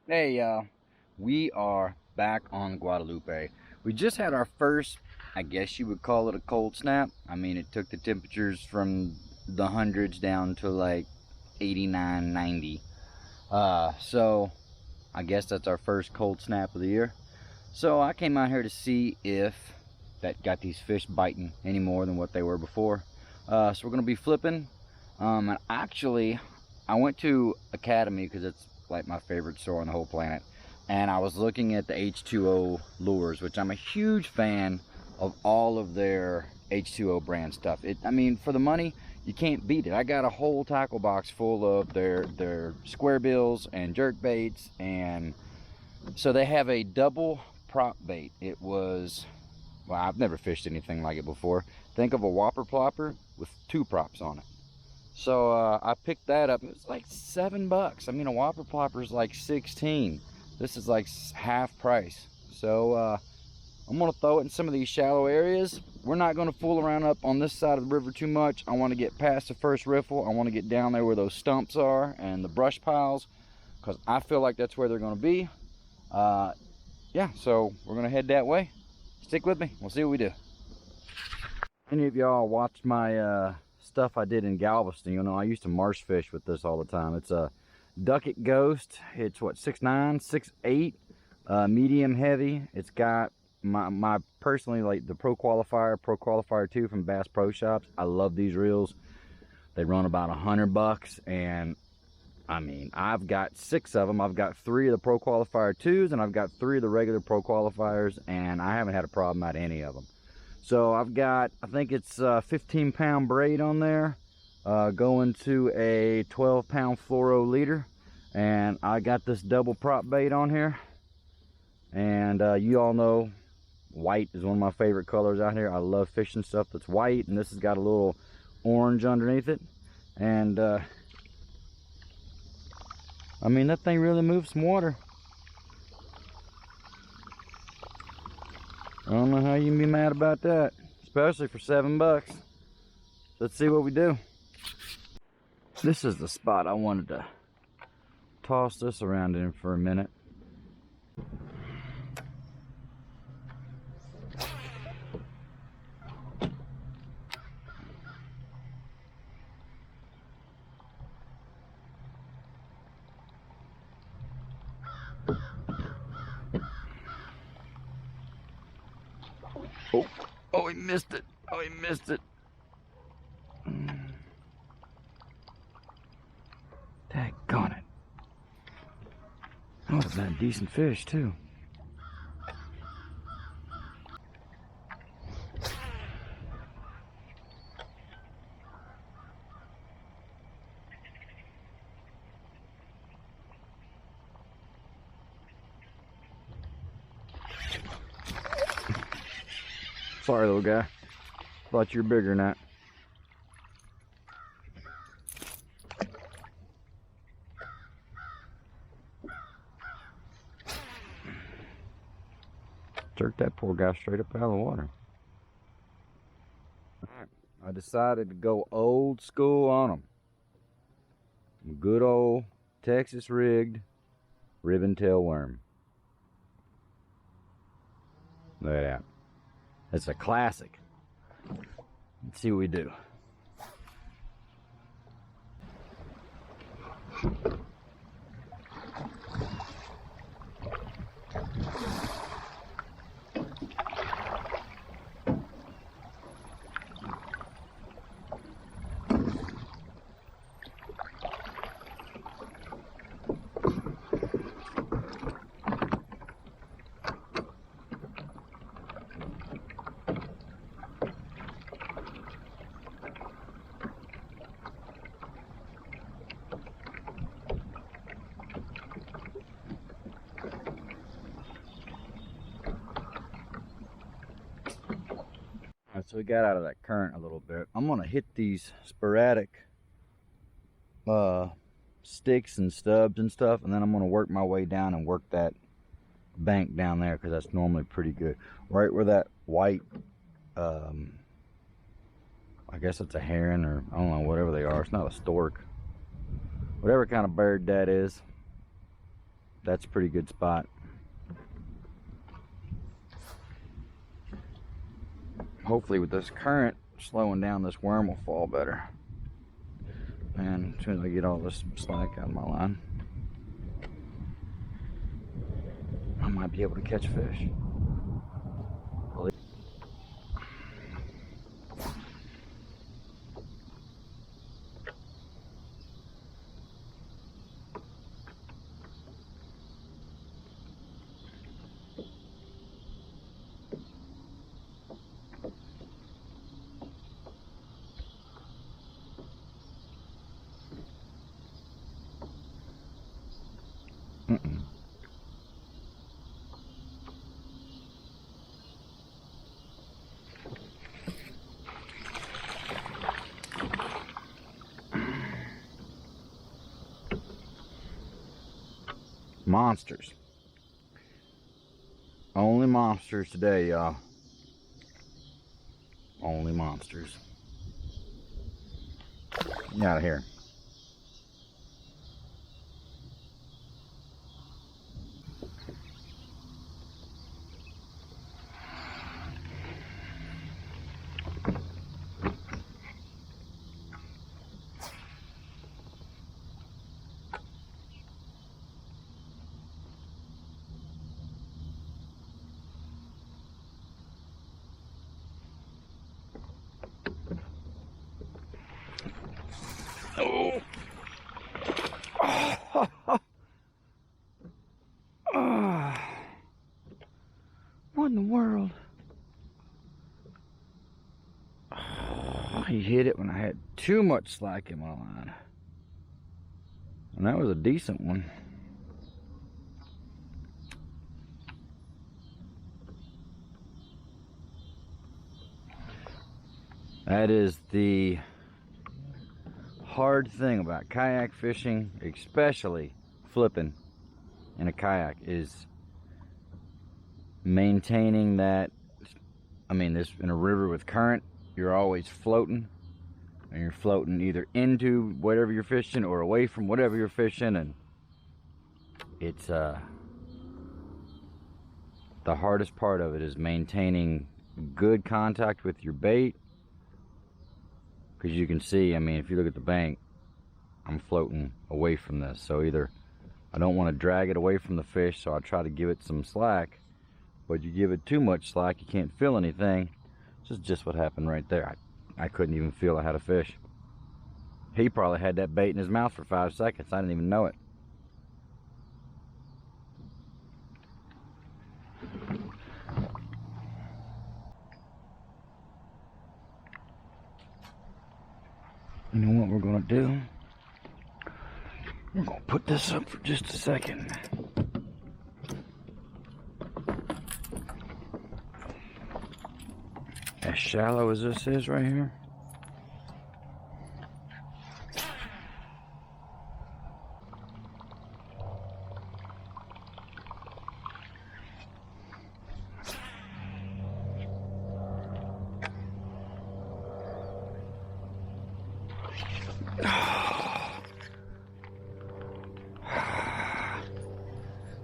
Hey y'all, we are back on Guadalupe. We just had our first, I guess you would call it a cold snap. I mean, it took the temperatures from the hundreds down to like 89, 90. So I guess that's our first cold snap of the year. So I came out here to see if that got these fish biting any more than what they were before. So we're gonna be flipping. And actually, I went to Academy because it's like my favorite store on the whole planet. And I was looking at the H2O lures, which I'm a huge fan of all of their H2O brand stuff. I mean, for the money, you can't beat it. I got a whole tackle box full of their square bills and jerk baits, and so they have a double prop bait. It was, well, I've never fished anything like it before. Think of a whopper plopper with two props on it. So I picked that up. It was like $7. I mean, a whopper plopper is like 16. This is like half price. So I'm gonna throw it in some of these shallow areas. We're not gonna fool around up on this side of the river too much. I want to get past the first riffle. I want to get down there where those stumps are and the brush piles, because I feel like that's where they're gonna be. Yeah, so we're gonna head that way. Stick with me, we'll see what we do. Any of y'all watched my stuff I did in Galveston? You know, I used to marsh fish with this all the time. It's a Ducket Ghost. It's what, 6'9", 6'8", medium heavy. It's got my personally, like, the Pro Qualifier 2 from Bass Pro Shops. I love these reels. They run about $100, and I mean, I've got 6 of them. I've got 3 of the Pro Qualifier 2s, and I've got 3 of the regular Pro Qualifiers, and I haven't had a problem at any of them. So I've got, I think it's a 15-pound braid on there, going to a 12-pound fluoro leader, and I got this double prop bait on here. And you all know white is one of my favorite colors out here. I love fishing stuff that's white, and this has got a little orange underneath it. And I mean, that thing really moves some water. I don't know how you can be mad about that, especially for $7. Let's see what we do. This is the spot I wanted to toss this around in for a minute. Oh, he missed it. Oh, he missed it. Daggone it. That would have been a decent fish, too. Sorry, little guy. Thought you were bigger than that. Jerked that poor guy straight up out of the water. Alright, I decided to go old school on him. Good old Texas rigged ribbon tail worm. Look at that. It's a classic. Let's see what we do. Alright, so we got out of that current a little bit. I'm gonna hit these sporadic sticks and stubs and stuff, and then I'm gonna work my way down and work that bank down there, because that's normally pretty good. Right where that white, I guess it's a heron, or I don't know, whatever they are. It's not a stork. Whatever kind of bird that is. That's a pretty good spot. Hopefully with this current slowing down, this worm will fall better. And as soon as I get all this slack out of my line, I might be able to catch fish. Monsters. Only monsters today, y'all. Only monsters. Get out of here. Oh. What in the world? He hit it when I had too much slack in my line. And that was a decent one. That is the hard thing about kayak fishing, especially flipping in a kayak, is maintaining that. I mean, this in a river with current, you're always floating, and you're floating either into whatever you're fishing or away from whatever you're fishing, and it's the hardest part of it is maintaining good contact with your bait. Because you can see, I mean, if you look at the bank, I'm floating away from this. So either I don't want to drag it away from the fish, so I try to give it some slack. But you give it too much slack, you can't feel anything. This is just what happened right there. I couldn't even feel I had a fish. He probably had that bait in his mouth for 5 seconds. I didn't even know it. You know what we're gonna do? We're gonna put this up for just a second. As shallow as this is right here.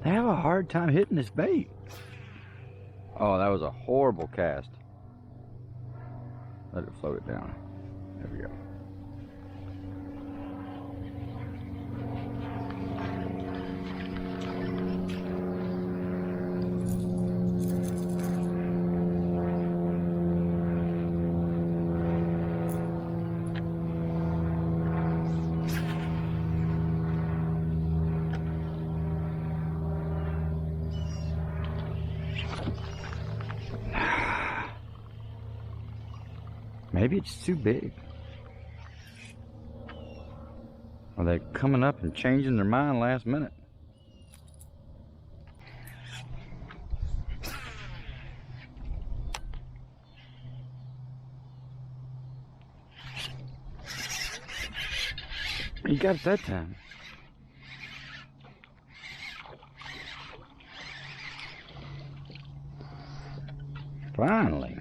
They have a hard time hitting this bait. Oh, that was a horrible cast. Let it float it down. There we go. Maybe it's too big. Are they coming up and changing their mind last minute? You got it that time. Finally.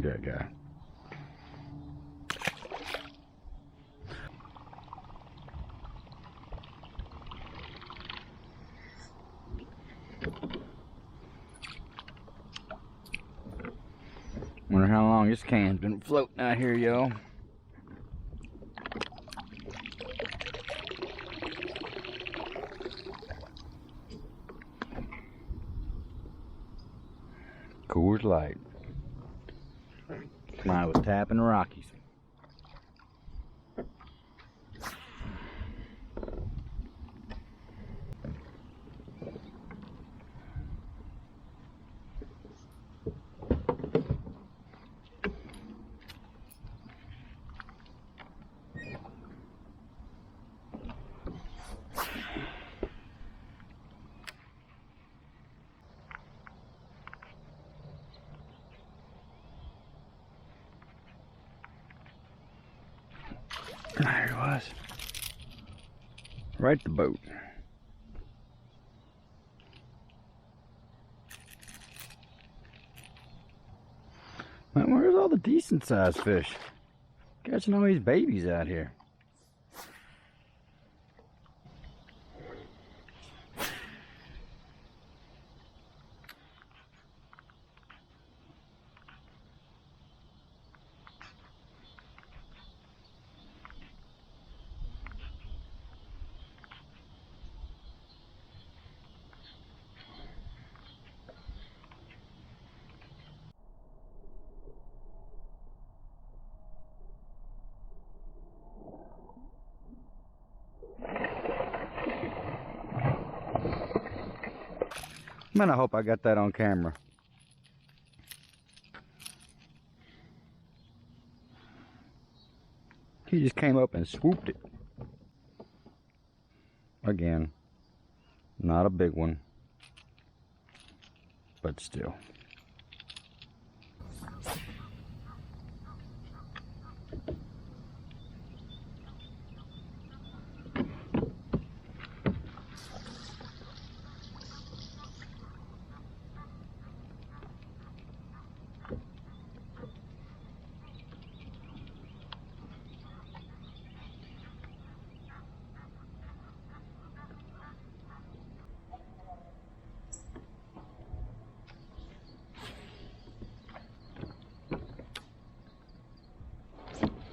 Good guy. Wonder how long this can's been floating out here, y'all. Coors Light. Mine was tapping Rockies. There it was. Right at the boat. Man, where's all the decent sized fish? Catching all these babies out here. Man, I hope I got that on camera. He just came up and swooped it. Again, not a big one, but still.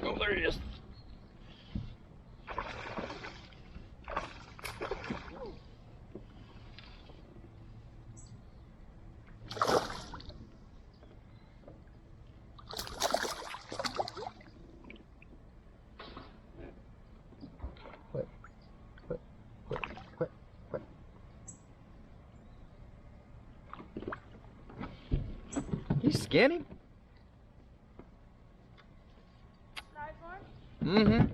Oh, there it is. Quit. He's skinny. Mm-hmm.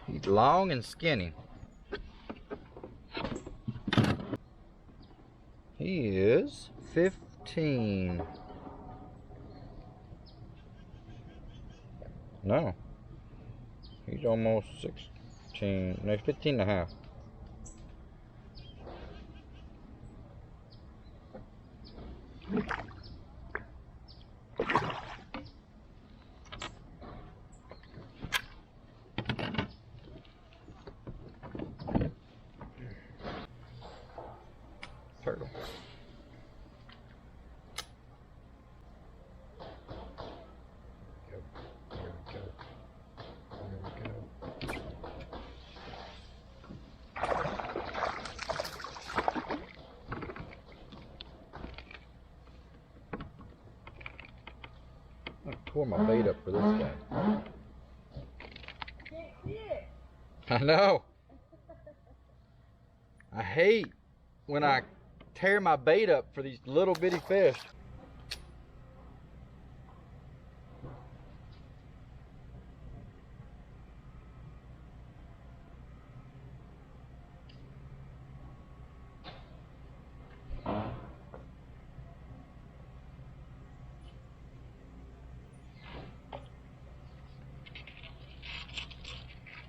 He's long and skinny. He is 15. No. He's almost 16. No, 15 and a half. Turtle. I tore my bait up for this guy. I know. I hate when I tear my bait up for these little bitty fish.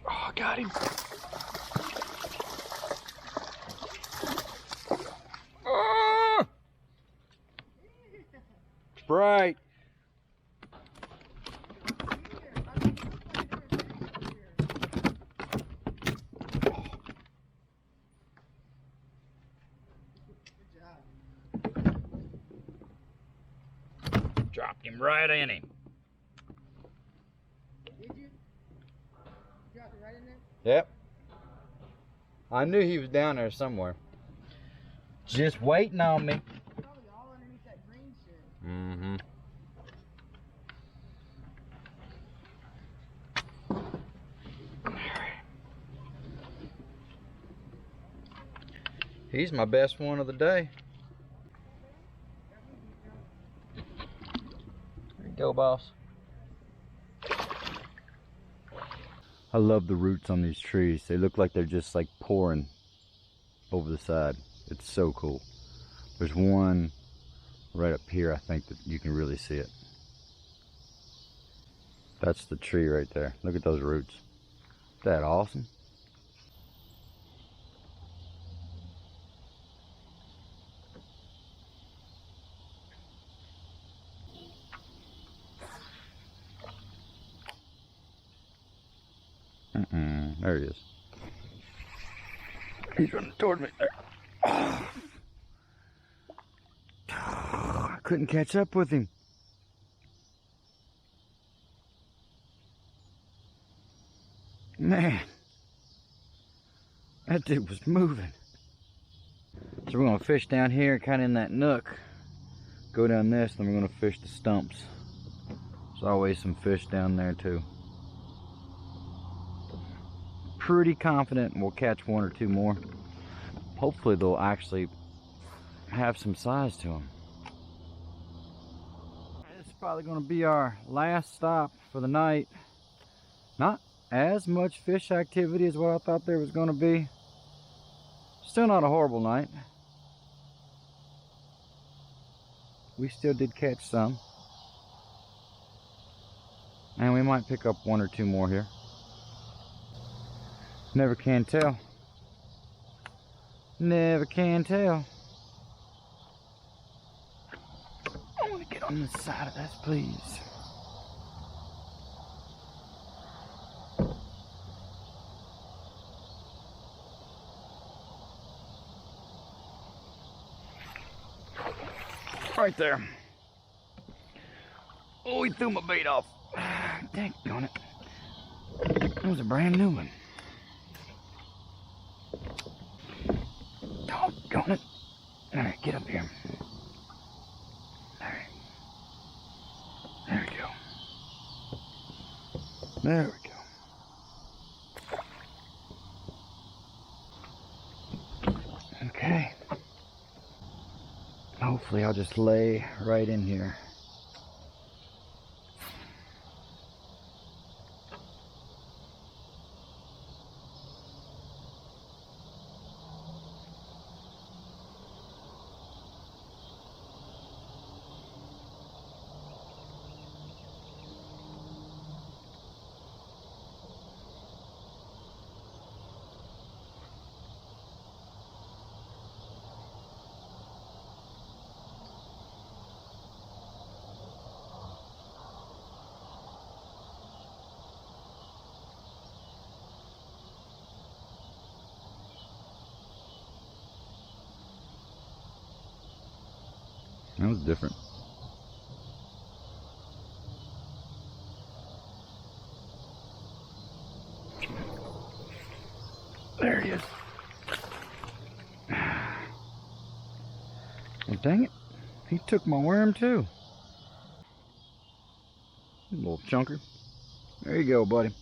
Oh, I got him. right. Dropped him right in him. Did you? You dropped it right in there? Yep. I knew he was down there somewhere. Just waiting on me. Probably all underneath that green shit. Mm-hmm. He's my best one of the day. There you go, boss. I love the roots on these trees. They look like they're just like pouring over the side. It's so cool. There's one right up here, I think, that you can really see it. That's the tree right there. Look at those roots. Isn't that awesome? There he is. He's running toward me there. I couldn't catch up with him. Man, that dude was moving. So we're gonna fish down here, kind of in that nook. Go down this, then we're gonna fish the stumps. There's always some fish down there too. Pretty confident we'll catch one or two more. Hopefully they'll actually have some size to them. This is probably going to be our last stop for the night. Not as much fish activity as what I thought there was going to be. Still not a horrible night. We still did catch some. And we might pick up one or two more here. Never can tell. Never can tell. I want to get on the side of this, please. Right there. Oh, he threw my bait off. Daggone it. That was a brand new one. Doggone it. Alright, get up here. Alright. There we go. There we go. Okay. Hopefully I'll just lay right in here. That was different. There he is. Well, dang it. He took my worm too. Little chunker. There you go, buddy.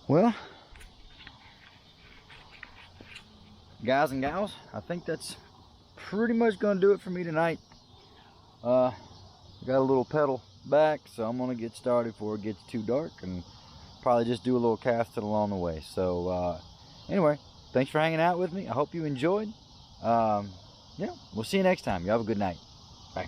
Well, guys and gals, I think that's pretty much going to do it for me tonight. Got a little pedal back, so I'm going to get started before it gets too dark and probably just do a little casting along the way. So anyway, thanks for hanging out with me. I hope you enjoyed. Yeah, we'll see you next time. You have a good night. Bye.